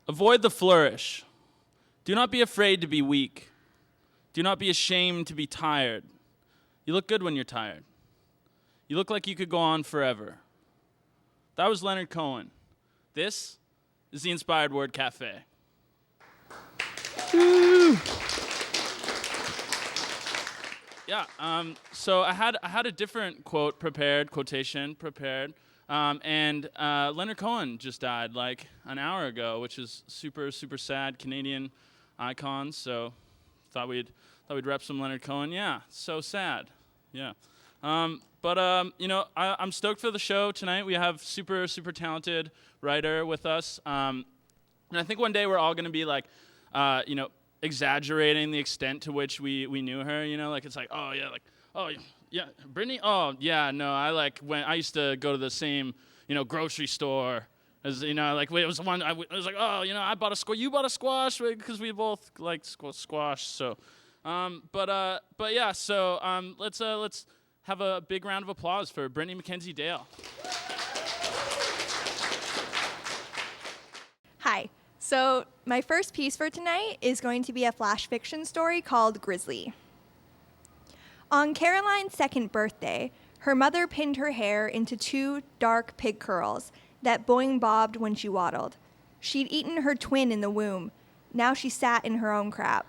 Avoid the flourish. Do not be afraid to be weak. Do not be ashamed to be tired. You look good when you're tired. You look like you could go on forever. That was Leonard Cohen. This is the Inspired Word Cafe. Woo. Yeah, so I had a different quotation prepared, and Leonard Cohen just died like an hour ago, which is super, super sad. Canadian icon, so thought we'd rep some Leonard Cohen. Yeah, so sad. Yeah. But I'm stoked for the show tonight. We have super, super talented writer with us. And I think one day we're all going to be like, exaggerating the extent to which we knew her. It's like, oh yeah, Brittany. Oh yeah, no, I used to go to the same, grocery store as, it was one. I was like, oh, I bought a squash. You bought a squash because we both like squash. So, but yeah. So let's have a big round of applause for Brittni McKenzie-Dale. Hi. So my first piece for tonight is going to be a flash fiction story called Grizzly. On Caroline's second birthday, her mother pinned her hair into 2 dark pig curls that boing-bobbed when she waddled. She'd eaten her twin in the womb. Now she sat in her own crap.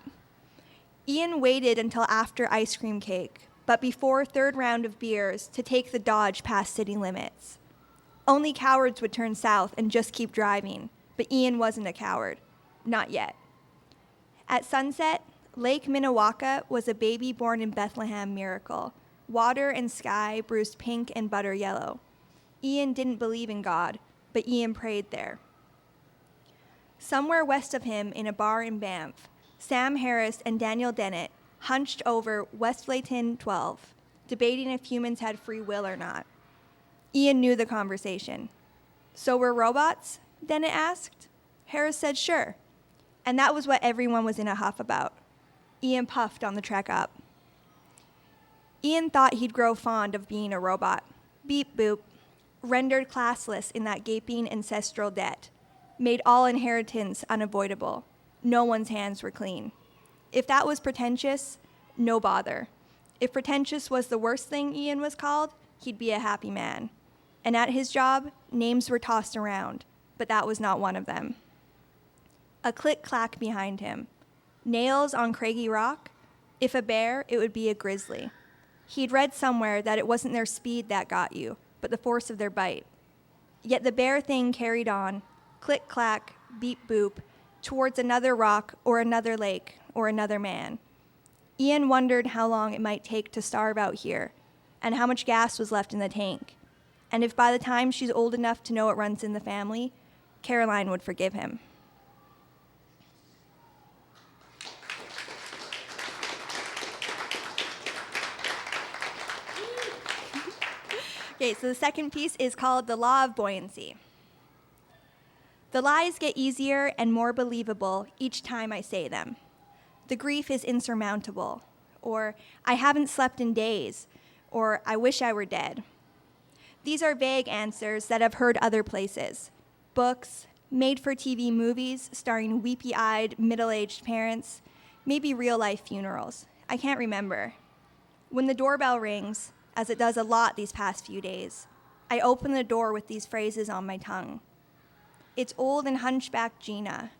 Ian waited until after ice cream cake, but before 3rd round of beers to take the Dodge past city limits. Only cowards would turn south and just keep driving, but Ian wasn't a coward. Not yet. At sunset, Lake Minnewaca was a baby born in Bethlehem miracle. Water and sky bruised pink and butter yellow. Ian didn't believe in God, but Ian prayed there. Somewhere west of him in a bar in Banff, Sam Harris and Daniel Dennett hunched over West Layton 12, debating if humans had free will or not. Ian knew the conversation. So we're robots? Dennett asked. Harris said sure. And that was what everyone was in a huff about. Ian puffed on the trek up. Ian thought he'd grow fond of being a robot. Beep boop. Rendered classless in that gaping ancestral debt. Made all inheritance unavoidable. No one's hands were clean. If that was pretentious, no bother. If pretentious was the worst thing Ian was called, he'd be a happy man. And at his job, names were tossed around, but that was not one of them. A click-clack behind him. Nails on craggy rock? If a bear, it would be a grizzly. He'd read somewhere that it wasn't their speed that got you, but the force of their bite. Yet the bear thing carried on, click-clack, beep-boop, towards another rock or another lake or another man. Ian wondered how long it might take to starve out here, and how much gas was left in the tank, and if by the time she's old enough to know it runs in the family, Caroline would forgive him. Okay, so the second piece is called The Law of Buoyancy. The lies get easier and more believable each time I say them. The grief is insurmountable, or I haven't slept in days, or I wish I were dead. These are vague answers that I've heard other places. Books, made-for-TV movies starring weepy-eyed, middle-aged parents, maybe real-life funerals. I can't remember. When the doorbell rings, as it does a lot these past few days, I open the door with these phrases on my tongue. It's old and hunchback Gina.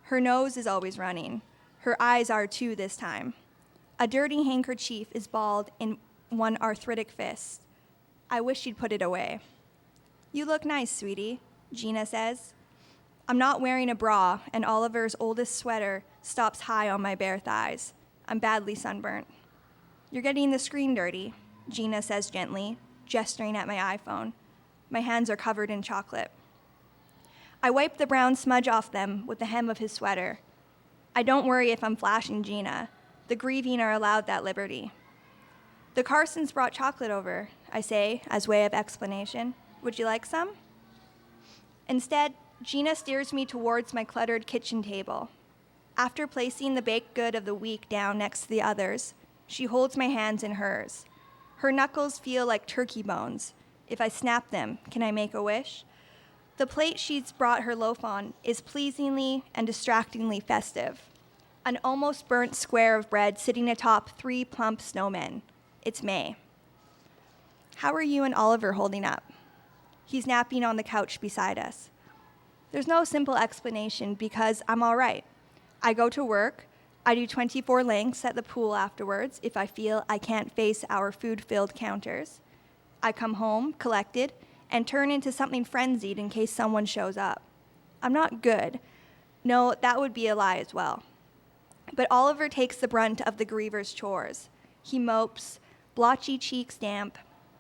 Her nose is always running. Her eyes are too this time. A dirty handkerchief is balled in one arthritic fist. I wish she'd put it away. You look nice, sweetie, Gina says. I'm not wearing a bra, and Oliver's oldest sweater stops high on my bare thighs. I'm badly sunburnt. You're getting the screen dirty, Gina says gently, gesturing at my iPhone. My hands are covered in chocolate. I wipe the brown smudge off them with the hem of his sweater. I don't worry if I'm flashing Gina. The grieving are allowed that liberty. The Carsons brought chocolate over, I say, as way of explanation. Would you like some? Instead, Gina steers me towards my cluttered kitchen table. After placing the baked good of the week down next to the others, she holds my hands in hers. Her knuckles feel like turkey bones. If I snap them, can I make a wish? The plate she's brought her loaf on is pleasingly and distractingly festive. An almost burnt square of bread sitting atop 3 plump snowmen. It's May. How are you and Oliver holding up? He's napping on the couch beside us. There's no simple explanation because I'm all right. I go to work. I do 24 lengths at the pool afterwards if I feel I can't face our food-filled counters. I come home, collected, and turn into something frenzied in case someone shows up. I'm not good. No, that would be a lie as well. But Oliver takes the brunt of the griever's chores. He mopes, blotchy cheeks damp,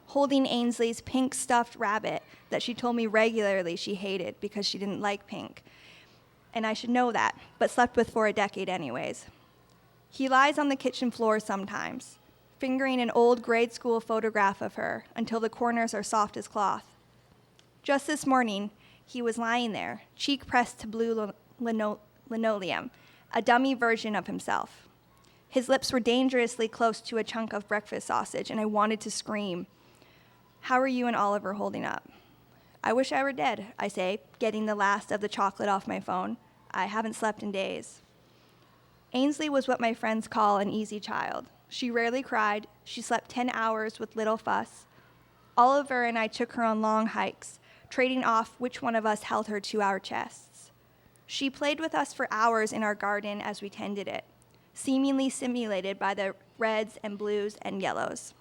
holding Ainsley's pink stuffed rabbit that she told me regularly she hated because she didn't like pink. And I should know that, but slept with for a decade anyways. He lies on the kitchen floor sometimes, fingering an old grade school photograph of her until the corners are soft as cloth. Just this morning, he was lying there, cheek pressed to blue linoleum, a dummy version of himself. His lips were dangerously close to a chunk of breakfast sausage, and I wanted to scream. How are you and Oliver holding up? I wish I were dead, I say, getting the last of the chocolate off my phone. I haven't slept in days. Ainsley was what my friends call an easy child. She rarely cried. She slept 10 hours with little fuss. Oliver and I took her on long hikes, trading off which one of us held her to our chests. She played with us for hours in our garden as we tended it, seemingly stimulated by the reds and blues and yellows.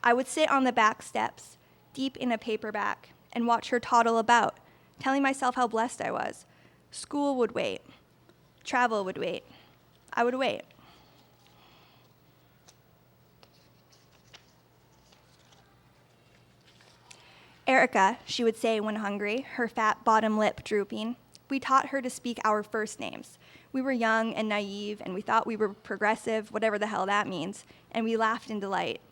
I would sit on the back steps, deep in a paperback, and watch her toddle about, telling myself how blessed I was. School would wait. Travel would wait. I would wait. Erica, she would say when hungry, her fat bottom lip drooping. We taught her to speak our first names. We were young and naive, and we thought we were progressive, whatever the hell that means, and we laughed in delight.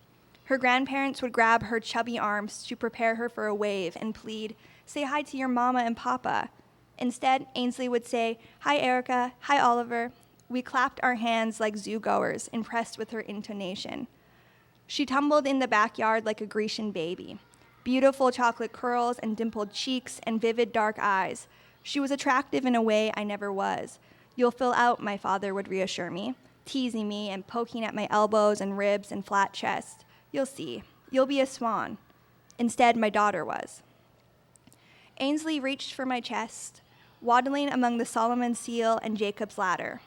Her grandparents would grab her chubby arms to prepare her for a wave and plead, "Say hi to your mama and papa." Instead, Ainsley would say, "Hi, Erica. Hi, Oliver." We clapped our hands like zoo-goers, impressed with her intonation. She tumbled in the backyard like a Grecian baby. Beautiful chocolate curls and dimpled cheeks and vivid dark eyes. She was attractive in a way I never was. "You'll fill out," my father would reassure me, teasing me and poking at my elbows and ribs and flat chest. "You'll see. You'll be a swan." Instead, my daughter was. Ainsley reached for my chest, waddling among the Solomon seal and Jacob's ladder.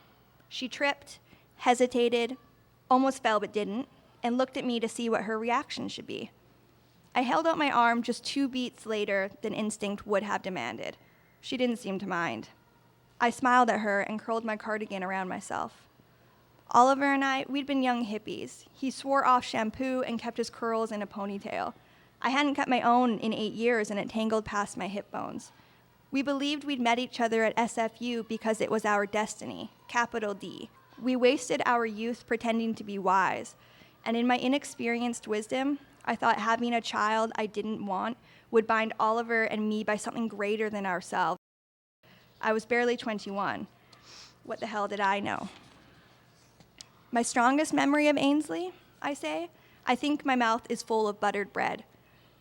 She tripped, hesitated, almost fell but didn't, and looked at me to see what her reaction should be. I held out my arm just 2 beats later than instinct would have demanded. She didn't seem to mind. I smiled at her and curled my cardigan around myself. Oliver and I, we'd been young hippies. He swore off shampoo and kept his curls in a ponytail. I hadn't cut my own in 8 years, and it tangled past my hip bones. We believed we'd met each other at SFU because it was our destiny, capital D. We wasted our youth pretending to be wise, and in my inexperienced wisdom, I thought having a child I didn't want would bind Oliver and me by something greater than ourselves. I was barely 21. What the hell did I know? My strongest memory of Ainsley, I say, I think my mouth is full of buttered bread,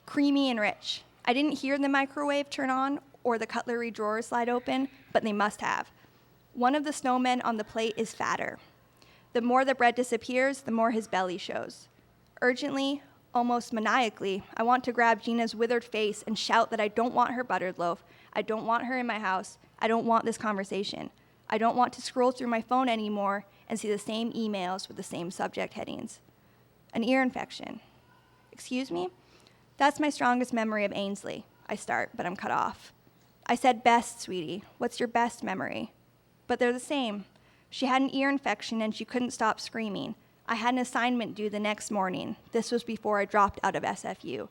creamy and rich. I didn't hear the microwave turn on or the cutlery drawer slide open, but they must have. One of the snowmen on the plate is fatter. The more the bread disappears, the more his belly shows. Urgently, almost maniacally, I want to grab Gina's withered face and shout that I don't want her buttered loaf. I don't want her in my house. I don't want this conversation. I don't want to scroll through my phone anymore and see the same emails with the same subject headings. An ear infection. Excuse me? That's my strongest memory of Ainsley. I start, but I'm cut off. I said best, sweetie. What's your best memory? But they're the same. She had an ear infection and she couldn't stop screaming. I had an assignment due the next morning. This was before I dropped out of SFU.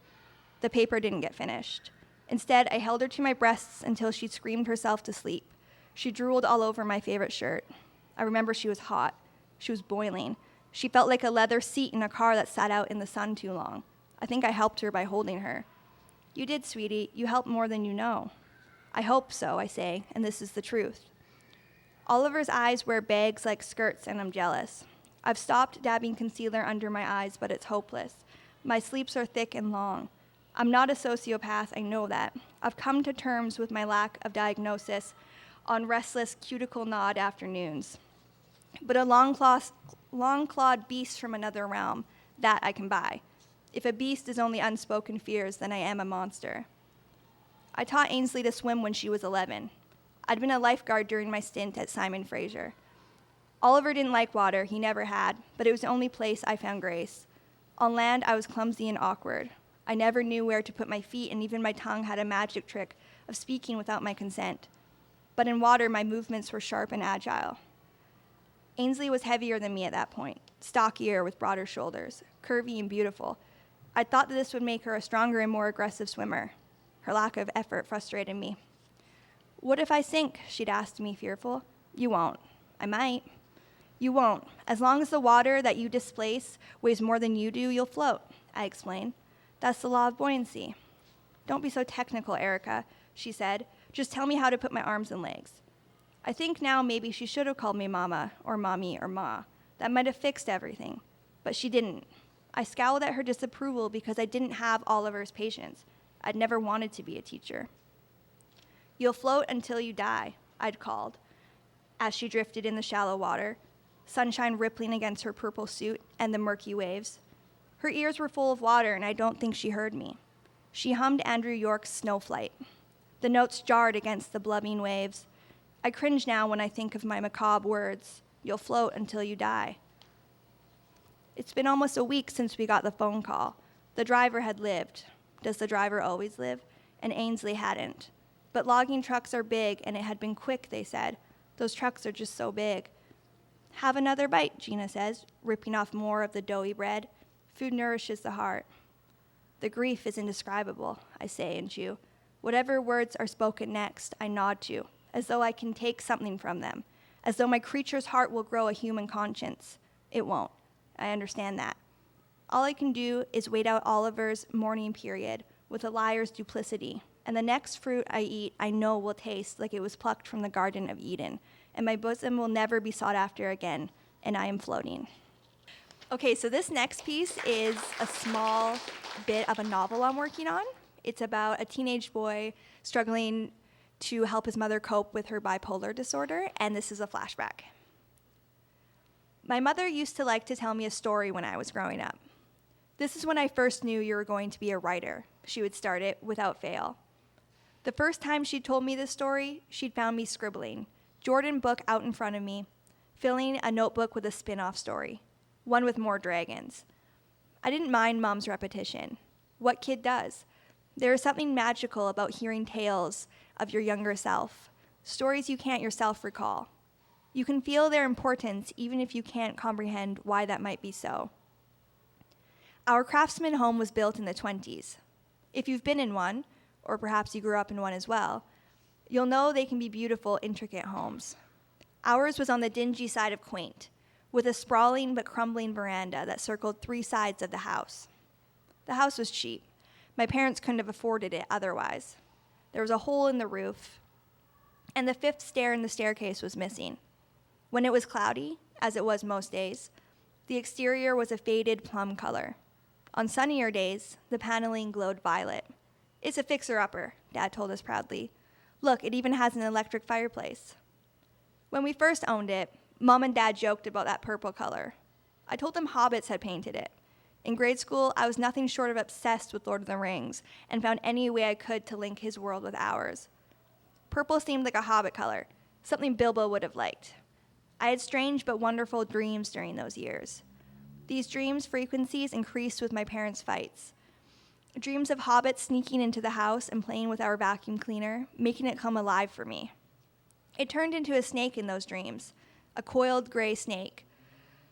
The paper didn't get finished. Instead, I held her to my breasts until she screamed herself to sleep. She drooled all over my favorite shirt. I remember she was hot. She was boiling. She felt like a leather seat in a car that sat out in the sun too long. I think I helped her by holding her. You did, sweetie. You helped more than you know. I hope so, I say, and this is the truth. Oliver's eyes wear bags like skirts, and I'm jealous. I've stopped dabbing concealer under my eyes, but it's hopeless. My sleeps are thick and long. I'm not a sociopath, I know that. I've come to terms with my lack of diagnosis on restless cuticle-gnawed afternoons. But a long-clawed beast from another realm, that I can buy. If a beast is only unspoken fears, then I am a monster. I taught Ainsley to swim when she was 11. I'd been a lifeguard during my stint at Simon Fraser. Oliver didn't like water, he never had, but it was the only place I found grace. On land, I was clumsy and awkward. I never knew where to put my feet, and even my tongue had a magic trick of speaking without my consent. But in water, my movements were sharp and agile. Ainsley was heavier than me at that point, stockier with broader shoulders, curvy and beautiful. I thought that this would make her a stronger and more aggressive swimmer. Her lack of effort frustrated me. What if I sink? She'd asked me, fearful. You won't. I might. You won't. As long as the water that you displace weighs more than you do, you'll float, I explained. That's the law of buoyancy. Don't be so technical, Erica, she said. Just tell me how to put my arms and legs. I think now maybe she should have called me Mama or Mommy or Ma. That might have fixed everything. But she didn't. I scowled at her disapproval because I didn't have Oliver's patience. I'd never wanted to be a teacher. You'll float until you die, I'd called, as she drifted in the shallow water, sunshine rippling against her purple suit and the murky waves. Her ears were full of water, and I don't think she heard me. She hummed Andrew York's Snow Flight. The notes jarred against the blubbing waves. I cringe now when I think of my macabre words. You'll float until you die. It's been almost a week since we got the phone call. The driver had lived. Does the driver always live? And Ainsley hadn't. But logging trucks are big, and it had been quick, they said. Those trucks are just so big. Have another bite, Gina says, ripping off more of the doughy bread. Food nourishes the heart. The grief is indescribable, I say and chew. Whatever words are spoken next, I nod to, as though I can take something from them, as though my creature's heart will grow a human conscience. It won't. I understand that. All I can do is wait out Oliver's mourning period with a liar's duplicity, and the next fruit I eat I know will taste like it was plucked from the Garden of Eden, and my bosom will never be sought after again, and I am floating. Okay, so this next piece is a small bit of a novel I'm working on. It's about a teenage boy struggling to help his mother cope with her bipolar disorder, and this is a flashback. My mother used to like to tell me a story when I was growing up. This is when I first knew you were going to be a writer. She would start it without fail. The first time she told me this story, she'd found me scribbling, Jordan book out in front of me, filling a notebook with a spin-off story, one with more dragons. I didn't mind Mom's repetition. What kid does? There is something magical about hearing tales of your younger self, stories you can't yourself recall. You can feel their importance even if you can't comprehend why that might be so. Our craftsman home was built in the 1920s. If you've been in one, or perhaps you grew up in one as well, you'll know they can be beautiful, intricate homes. Ours was on the dingy side of quaint, with a sprawling but crumbling veranda that circled 3 sides of the house. The house was cheap. My parents couldn't have afforded it otherwise. There was a hole in the roof, and the 5th stair in the staircase was missing. When it was cloudy, as it was most days, the exterior was a faded plum color. On sunnier days, the paneling glowed violet. It's a fixer-upper, Dad told us proudly. Look, it even has an electric fireplace. When we first owned it, Mom and Dad joked about that purple color. I told them hobbits had painted it. In grade school, I was nothing short of obsessed with Lord of the Rings and found any way I could to link his world with ours. Purple seemed like a hobbit color, something Bilbo would have liked. I had strange but wonderful dreams during those years. These dreams' frequencies increased with my parents' fights. Dreams of hobbits sneaking into the house and playing with our vacuum cleaner, making it come alive for me. It turned into a snake in those dreams, a coiled gray snake,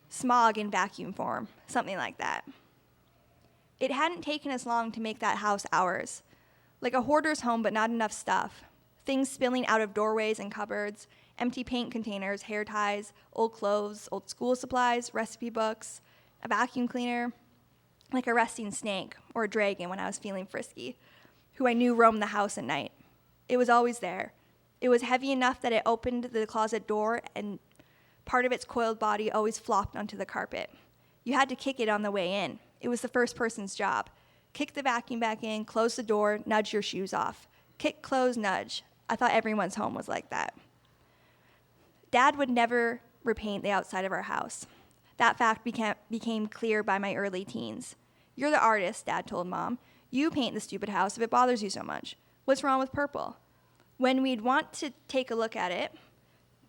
smog in vacuum form, something like that. It hadn't taken us long to make that house ours, like a hoarder's home but not enough stuff, things spilling out of doorways and cupboards, empty paint containers, hair ties, old clothes, old school supplies, recipe books, a vacuum cleaner, like a resting snake or a dragon when I was feeling frisky, who I knew roamed the house at night. It was always there. It was heavy enough that it opened the closet door and part of its coiled body always flopped onto the carpet. You had to kick it on the way in. It was the first person's job. Kick the vacuum back in, close the door, nudge your shoes off. Kick, close, nudge. I thought everyone's home was like that. Dad would never repaint the outside of our house. That fact became clear by my early teens. You're the artist, Dad told Mom. You paint the stupid house if it bothers you so much. What's wrong with purple? When we'd want to take a look at it,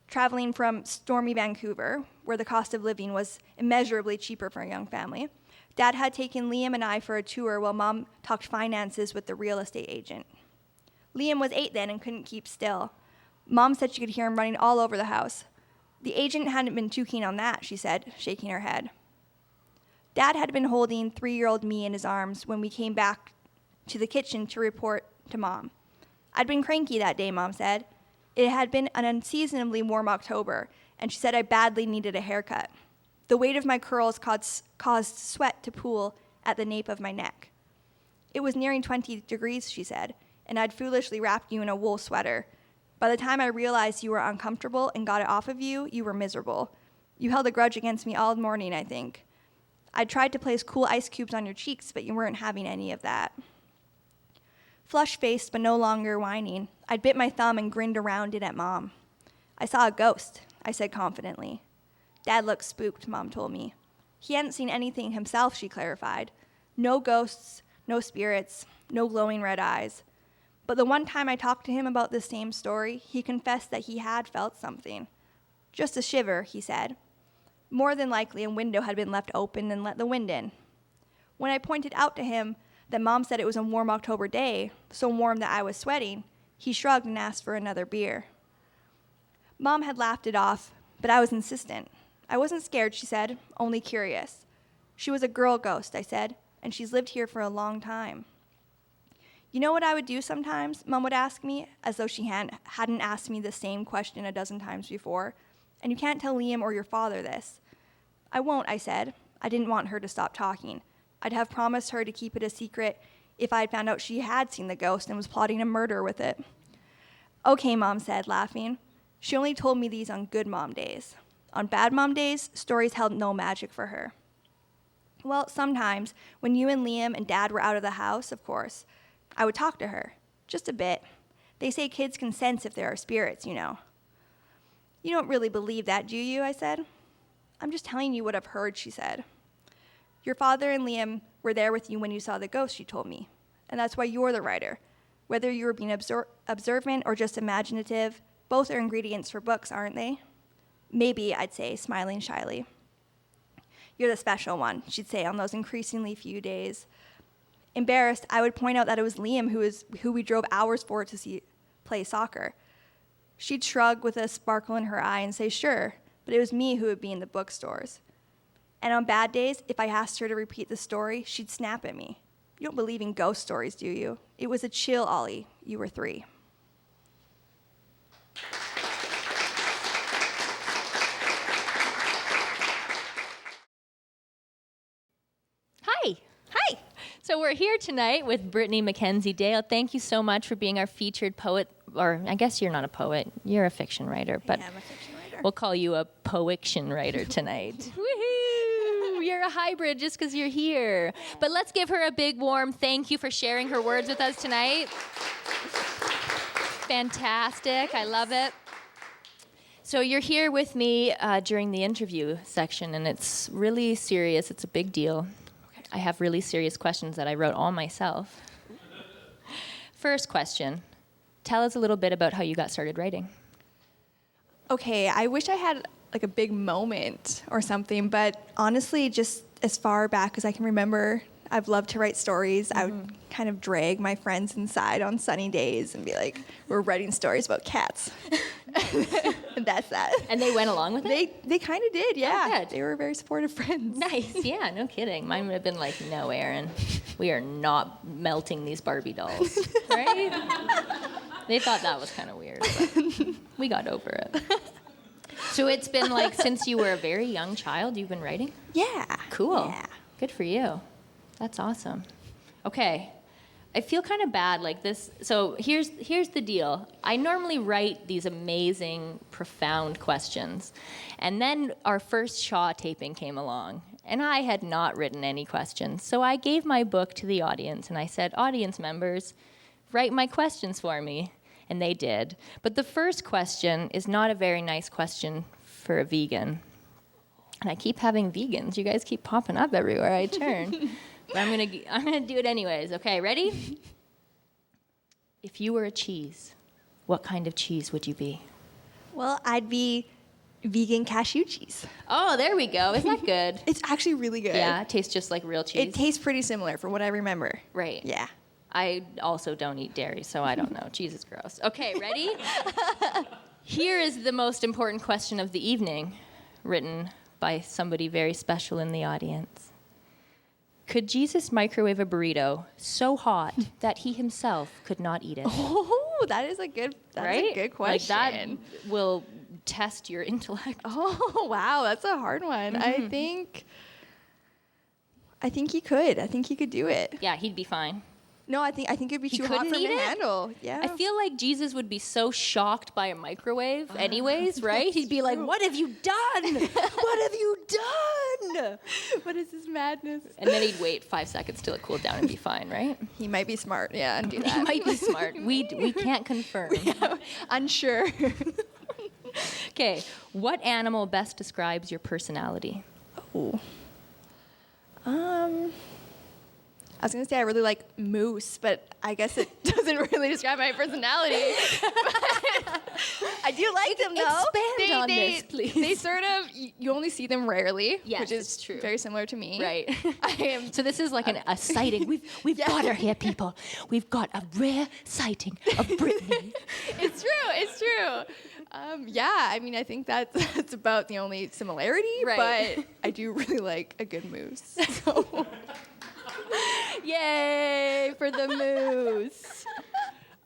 traveling from stormy Vancouver, where the cost of living was immeasurably cheaper for a young family, Dad had taken Liam and I for a tour while Mom talked finances with the real estate agent. Liam was 8 then and couldn't keep still. Mom said she could hear him running all over the house. The agent hadn't been too keen on that, she said, shaking her head. Dad had been holding 3-year-old me in his arms when we came back to the kitchen to report to Mom. I'd been cranky that day, Mom said. It had been an unseasonably warm October, and she said I badly needed a haircut. The weight of my curls caused sweat to pool at the nape of my neck. It was nearing 20 degrees, she said, and I'd foolishly wrapped you in a wool sweater. By the time I realized you were uncomfortable and got it off of you, you were miserable. You held a grudge against me all morning, I think. I tried to place cool ice cubes on your cheeks, but you weren't having any of that. Flush-faced but no longer whining, I bit my thumb and grinned around it at Mom. I saw a ghost, I said confidently. Dad looked spooked, Mom told me. He hadn't seen anything himself, she clarified. No ghosts, no spirits, no glowing red eyes. But the one time I talked to him about this same story, he confessed that he had felt something. Just a shiver, he said. More than likely, a window had been left open and let the wind in. When I pointed out to him that Mom said it was a warm October day, so warm that I was sweating, he shrugged and asked for another beer. Mom had laughed it off, but I was insistent. I wasn't scared, she said, only curious. She was a girl ghost, I said, and she's lived here for a long time. You know what I would do sometimes? Mom would ask me, as though she hadn't asked me the same question a dozen times before. And you can't tell Liam or your father this. I won't, I said. I didn't want her to stop talking. I'd have promised her to keep it a secret if I'd found out she had seen the ghost and was plotting a murder with it. Okay, Mom said, laughing. She only told me these on good mom days. On bad mom days, stories held no magic for her. Well, sometimes, when you and Liam and Dad were out of the house, of course, I would talk to her, just a bit. They say kids can sense if there are spirits, you know. You don't really believe that, do you? I said. I'm just telling you what I've heard, she said. Your father and Liam were there with you when you saw the ghost, she told me. And that's why you're the writer. Whether you were being observant or just imaginative, both are ingredients for books, aren't they? Maybe, I'd say, smiling shyly. You're the special one, she'd say on those increasingly few days. Embarrassed, I would point out that it was Liam who we drove hours for to see play soccer. She'd shrug with a sparkle in her eye and say, sure, but it was me who would be in the bookstores. And on bad days, if I asked her to repeat the story, she'd snap at me. You don't believe in ghost stories, do you? It was a chill, Ollie. You were 3. Hi. Hi. So we're here tonight with Brittni McKenzie-Dale. Thank you so much for being our featured poet, or I guess you're not a poet, you're a fiction writer, but Yeah, I'm a fiction writer. we'll call you a poiction writer tonight. Woohoo! You're a hybrid just because you're here. But let's give her a big warm thank you for sharing her words with us tonight. Fantastic. I love it. So you're here with me during the interview section, and it's really serious. It's a big deal. I have really serious questions that I wrote all myself. First question, tell us a little bit about how you got started writing. Okay, I wish I had like a big moment or something, but honestly, just as far back as I can remember, I've loved to write stories. I would kind of drag my friends inside on sunny days and be like, we're writing stories about cats. And that's that. And they went along with it? They kind of did, yeah. Oh, good. They were very supportive friends. Nice, yeah, no kidding. Mine would have been like, no, Aaron, we are not melting these Barbie dolls, right? They thought that was kind of weird, but we got over it. So it's been like since you were a very young child, you've been writing? Yeah. Cool. Yeah. Good for you. That's awesome. Okay. I feel kind of bad like this. So here's the deal. I normally write these amazing, profound questions. And then our first Shaw taping came along. And I had not written any questions. So I gave my book to the audience, and I said, audience members, write my questions for me. And they did. But the first question is not a very nice question for a vegan. And I keep having vegans. You guys keep popping up everywhere I turn. But I'm gonna do it anyways. Okay, ready? If you were a cheese, what kind of cheese would you be? Well, I'd be vegan cashew cheese. Oh, there we go. Isn't that good? It's actually really good. Yeah, it tastes just like real cheese. It tastes pretty similar from what I remember. Right. Yeah. I also don't eat dairy, so I don't know. Cheese is gross. Okay, ready? Here is the most important question of the evening, written by somebody very special in the audience. Could Jesus microwave a burrito so hot that he himself could not eat it? Oh, that's a good question. Like that will test your intellect. Oh, wow, that's a hard one. I think he could. I think he could do it. Yeah, he'd be fine. No, I think it'd be too hot couldn't for him eat to it? handle. Yeah. I feel like Jesus would be so shocked by a microwave anyways, right? He'd be like, what have you done? What have you done? What is this madness? And then he'd wait 5 seconds till it cooled down and be fine, right? He might be smart, yeah, and do that. He might be smart. We can't confirm. Unsure. Okay, what animal best describes your personality? Oh. I was gonna say I really like moose, but I guess it doesn't really describe my personality. I do like them though. Expand on this, please. They sort of you only see them rarely, Yes, which is it's true. very similar to me. Right. I am. So this is like a sighting. We've got her here, people. We've got a rare sighting of Brittany. It's true. It's true. Yeah, I mean, I think that's about the only similarity. Right. But I do really like a good moose. So. Yay for the moose.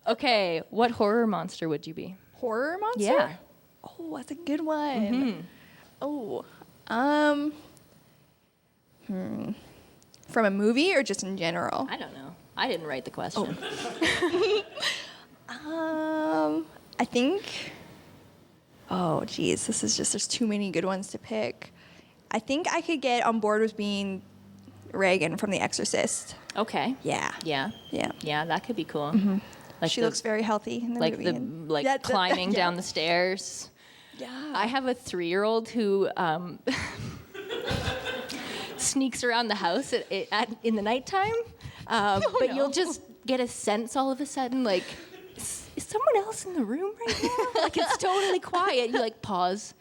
Okay, what horror monster would you be? Horror monster? Yeah. Oh, that's a good one. Oh, from a movie or just in general? I don't know. I didn't write the question. I think. Oh, geez, there's too many good ones to pick. I think I could get on board with being Reagan from The Exorcist. Okay. Yeah. Yeah. Yeah. Yeah, that could be cool. Like She looks very healthy in the like movie. climbing down the stairs. Yeah. I have a 3-year-old who sneaks around the house in the nighttime, but you'll just get a sense all of a sudden, like, is someone else in the room right now? Like, it's totally quiet. You like pause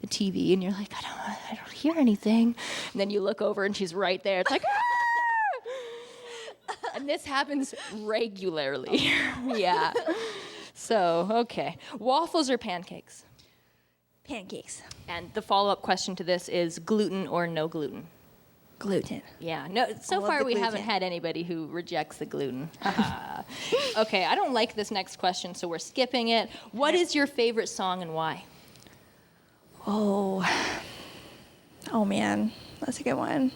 the TV and you're like, I don't hear anything. And then you look over and she's right there. It's like, ah! And this happens regularly. Yeah. So, okay. Waffles or pancakes? Pancakes. And the follow-up question to this is gluten or no gluten? Gluten. Yeah. No. So love far, the we haven't gluten. had anybody who rejects the gluten. Okay. I don't like this next question, so we're skipping it. What is your favorite song and why? Oh man, that's a good one.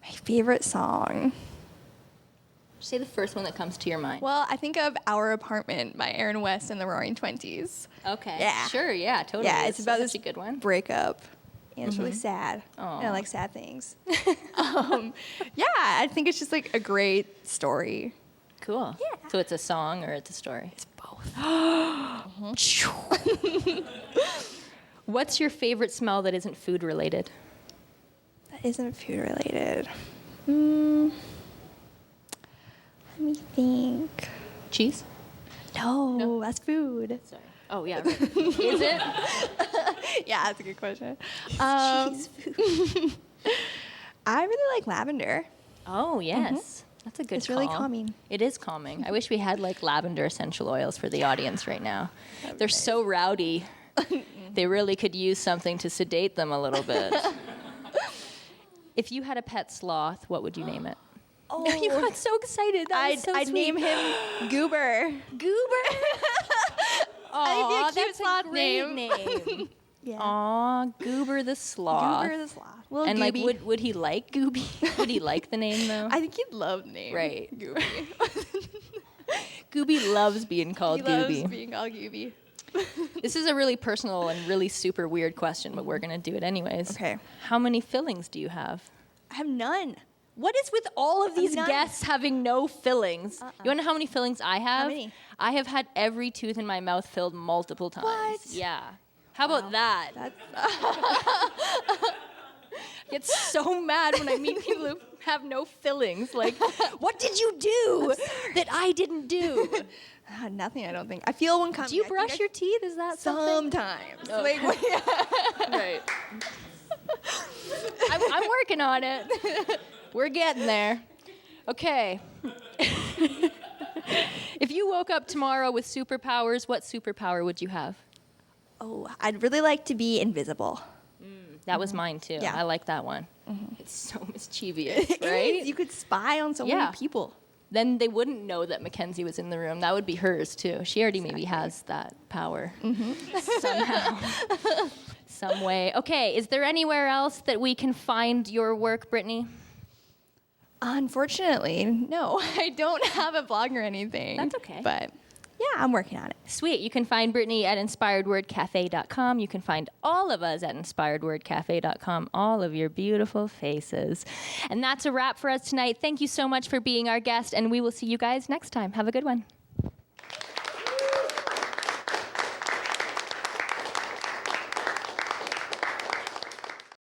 My favorite song. Say the first one that comes to your mind. Well, I think of Our Apartment by Aaron West and the Roaring Twenties. Okay. Yeah. Sure. Yeah. Totally. Yeah, it's about such this a good one. breakup. And it's really sad. Aw. And I like sad things. Yeah, I think it's just like a great story. Cool. Yeah. So it's a song or it's a story? It's both. What's your favorite smell that isn't food related? That isn't food related. Let me think. Cheese? No, that's food. Sorry. Oh, yeah. Right. Is it? Yeah, that's a good question. Cheese food. I really like lavender. Oh, yes. That's a good It's call. really calming. It is calming. I wish we had like lavender essential oils for the audience right now. They're so rowdy. They really could use something to sedate them a little bit. If you had a pet sloth, what would you name it? Oh, You got so excited. That was so I'd sweet. name him Goober. Goober. Aw, Aw, that'd be a cute that's sloth a great name. Yeah. Aw, Goober the sloth. Goober the sloth. Little And like, Gooby. would he like Gooby? Would he like the name though? I think he'd love the name. Right. Gooby. Gooby loves being called He loves Gooby. being called Gooby. This is a really personal and really super weird question, but we're going to do it anyways. Okay. How many fillings do you have? I have none. What is with all of these None. guests having no fillings? You want to know how many fillings I have? How many? I have had every tooth in my mouth filled multiple times. What? Yeah. How about that? I get so mad when I meet people who have no fillings. Like, what did you do that I didn't do? Nothing, I don't think. I feel one coming. Do you brush your teeth? Is that something? Sometimes. Oh. Like, Right. I'm working on it. We're getting there. Okay. If you woke up tomorrow with superpowers, what superpower would you have? oh, I'd really like to be invisible. That was mine too. Yeah. I like that one. It's so mischievous, It right? is. You could spy on so Yeah. many people. Then they wouldn't know that Mackenzie was in the room. That would be hers too. She already maybe has that power somehow, some way. Okay, is there anywhere else that we can find your work, Brittany? Unfortunately, no. I don't have a blog or anything. That's okay. But yeah, I'm working on it. Sweet. You can find Brittany at inspiredwordcafe.com. You can find all of us at inspiredwordcafe.com, all of your beautiful faces. And that's a wrap for us tonight. Thank you so much for being our guest, and we will see you guys next time. Have a good one.